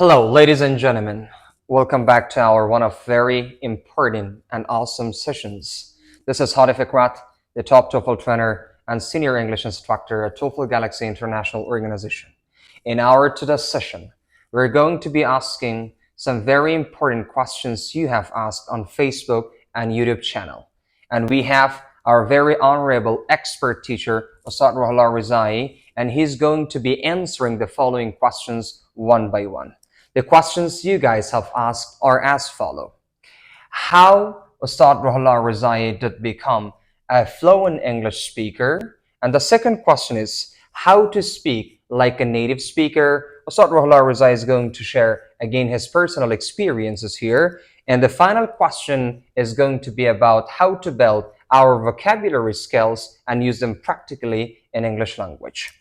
Hello, ladies and gentlemen. Welcome back to our one of very important and awesome sessions. This is Hadi Fikrat, the top TOEFL trainer and senior English instructor at TOEFL Galaxy International Organization. In our today's session, we're going to be asking some very important questions you have asked on Facebook and YouTube channel. And we have our very honorable expert teacher, Ustad Rohullah Rizai, and he's going to be answering the following questions one by one. The questions you guys have asked are as follow. How Ustad Rohullah Rizai did become a fluent English speaker? And the second question is how to speak like a native speaker. Ustad Rohullah Rizai is going to share again his personal experiences here. And the final question is going to be about how to build our vocabulary skills and use them practically in English language.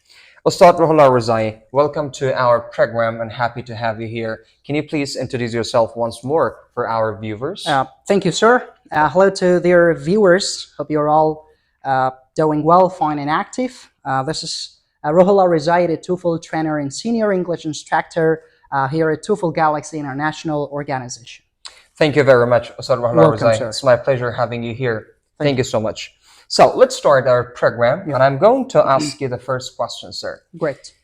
Ustad Rohullah Rizai, welcome to our program and happy to have you here. Can you please introduce yourself once more for our viewers? Thank you, sir. Hello to their viewers. Hope you're all doing well, fine and active. This is Rohullah Rizai, the TOEFL trainer and senior English instructor here at TOEFL Galaxy International Organization. Thank you very much, Ustad Rohullah Welcome, Rizai. sir. It's my pleasure having you here. Thank you so much. So let's start our program, and I'm going to ask you the first question, sir. Great.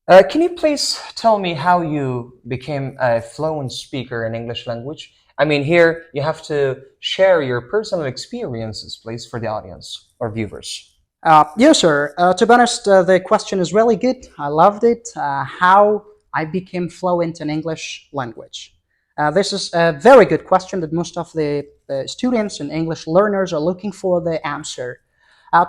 Can you please tell me how you became a fluent speaker in English language? I mean, here you have to share your personal experiences, please, for the audience or viewers. Yes, sir. To be honest, the question is really good. I loved it. How I became fluent in English language. This is a very good question that most of the students and English learners are looking for the answer.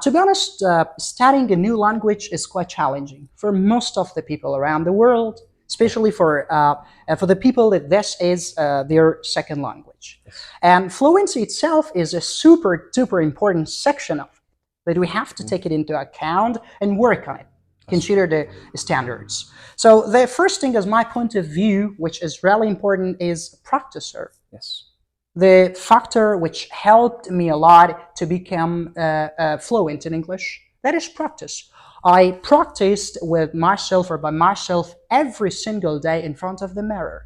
To be honest, studying a new language is quite challenging for most of the people around the world, especially for the people that this is their second language. Yes. And fluency itself is a super duper important section of it, that we have to take it into account and work on it. Consider the standards. So the first thing, as my point of view, which is really important, is practice, sir. Yes. The factor which helped me a lot to become fluent in English, that is practice. I practiced with myself or by myself every single day in front of the mirror.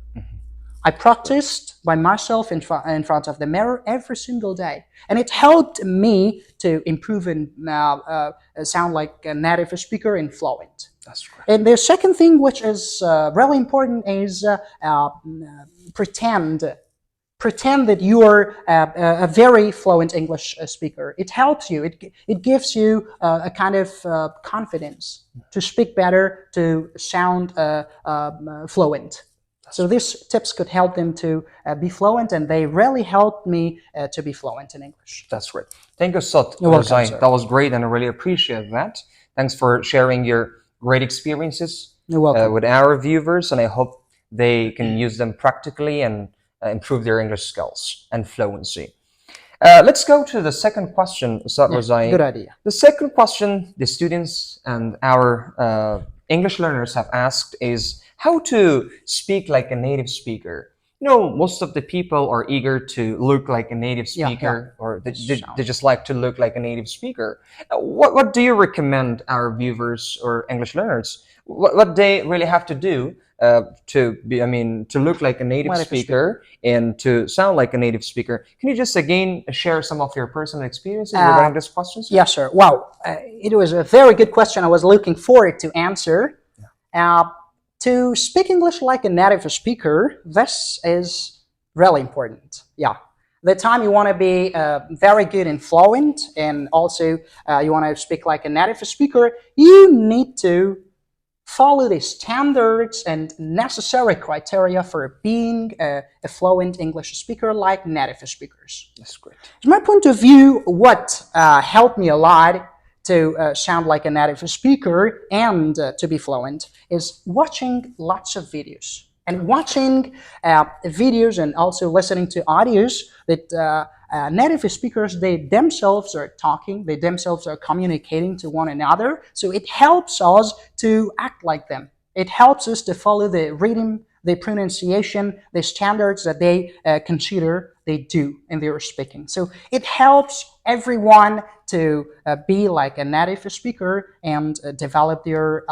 I practiced by myself in front of the mirror every single day. And it helped me to improve and sound like a native speaker and fluent. That's great. And the second thing which is really important is pretend that you are a very fluent English speaker. It helps you. It gives you a kind of confidence to speak better, to sound fluent. So these tips could help them to be fluent, and they really helped me to be fluent in English. That's great. Thank you, Ustad You're welcome, Rizai. sir. That was great, and I really appreciate that. Thanks for sharing your great experiences You're welcome. with our viewers, and I hope they can use them practically and improve their English skills and fluency. Let's go to the second question, Ustad Rizai. Good idea. The second question the students and our English learners have asked is how to speak like a native speaker. You know, most of the people are eager to look like a native speaker, or they just like to look like a native speaker. What do you recommend our viewers or English learners? What they really have to do to look like a native speaker and to sound like a native speaker? Can you just again share some of your personal experiences regarding this question? Yes, sir. Wow, it was a very good question. I was looking forward to answer. To speak English like a native speaker, this is really important. Yeah. The time you want to be very good and fluent, and also you want to speak like a native speaker, you need to follow the standards and necessary criteria for being a fluent English speaker like native speakers. That's great. From my point of view, what helped me a lot to sound like a native speaker and to be fluent is watching lots of videos. And watching videos and also listening to audios that native speakers, they themselves are talking, they themselves are communicating to one another. So it helps us to act like them. It helps us to follow the rhythm, the pronunciation, the standards that they consider they do in their speaking. So it helps everyone to be like a native speaker and develop their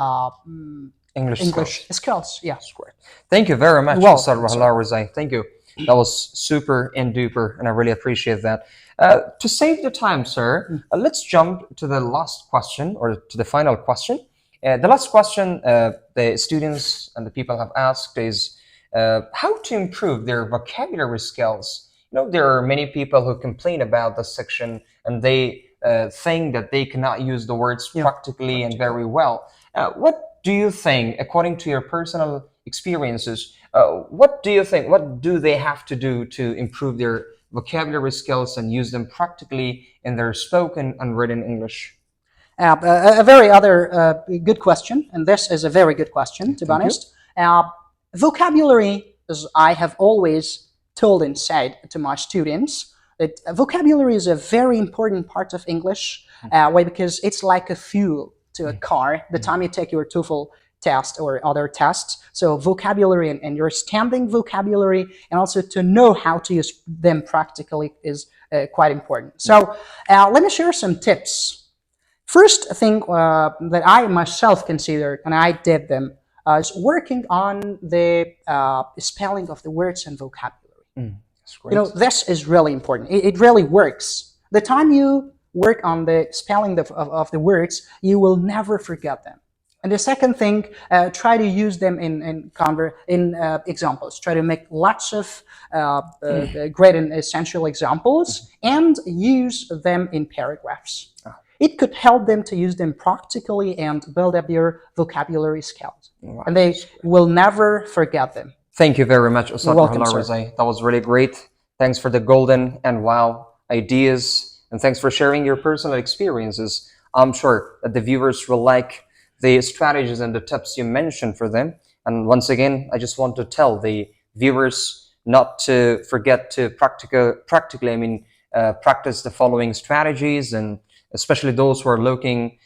English English skills. skills. Yeah. That's great. Thank you very much, Well, Mr. Rahlar Razai. Thank you. That was super and duper, and I really appreciate that. To save the time, sir, let's jump to the last question or to the final question. The last question the students and the people have asked is how to improve their vocabulary skills. There are many people who complain about this section and they think that they cannot use the words yeah. practically and very well. What do you think, according to your personal experiences, what do you think, what do they have to do to improve their vocabulary skills and use them practically in their spoken and written English? A very other good question, and this is a very good question, to be Thank you. honest. Vocabulary, as I have always told and said to my students, that vocabulary is a very important part of English. Why? Because it's like a fuel to a car. The time you take your TOEFL test or other tests, so vocabulary and understanding vocabulary, and also to know how to use them practically is quite important. So let me share some tips. First thing that I myself considered, and I did them, is working on the spelling of the words and vocabulary. That's great. This is really important. It really works. The time you work on the spelling of the words, you will never forget them. And the second thing, try to use them in examples. Try to make lots of great and essential examples and use them in paragraphs. It could help them to use them practically and build up their vocabulary skills. Wow. And they will never forget them. Thank you very much, Ustad welcome, Rahlar sir. Razai. That was really great. Thanks for the golden and wow ideas, and thanks for sharing your personal experiences. I'm sure that the viewers will like the strategies and the tips you mentioned for them. And once again, I just want to tell the viewers not to forget to practically, practice the following strategies, and especially those who are looking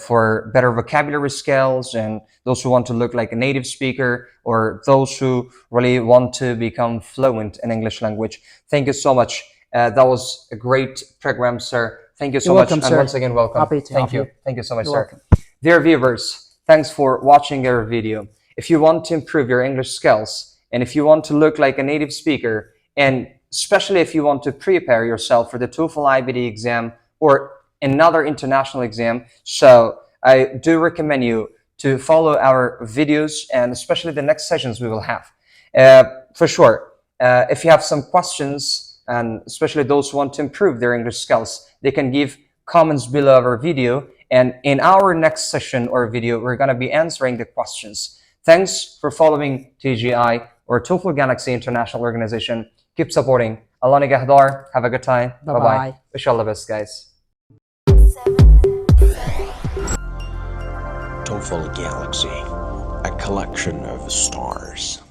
for better vocabulary skills, and those who want to look like a native speaker, or those who really want to become fluent in English language. Thank you so much. That was a great program, sir. Thank you so You're much. welcome, And sir. once again, welcome. Happy to Thank help you. you. Thank you so much, You're sir. welcome. Dear viewers, thanks for watching our video. If you want to improve your English skills, and if you want to look like a native speaker, and especially if you want to prepare yourself for the TOEFL IBD exam or another international exam, so I do recommend you to follow our videos and especially the next sessions we will have. For sure, if you have some questions, and especially those who want to improve their English skills, they can give comments below our video, and in our next session or video, we're going to be answering the questions. Thanks for following TGI or TOEFL Galaxy International Organization. Keep supporting. Allah Nigahdar. Have a good time. Bye-bye. Wish you all the best, guys. TOEFL Galaxy, a collection of stars.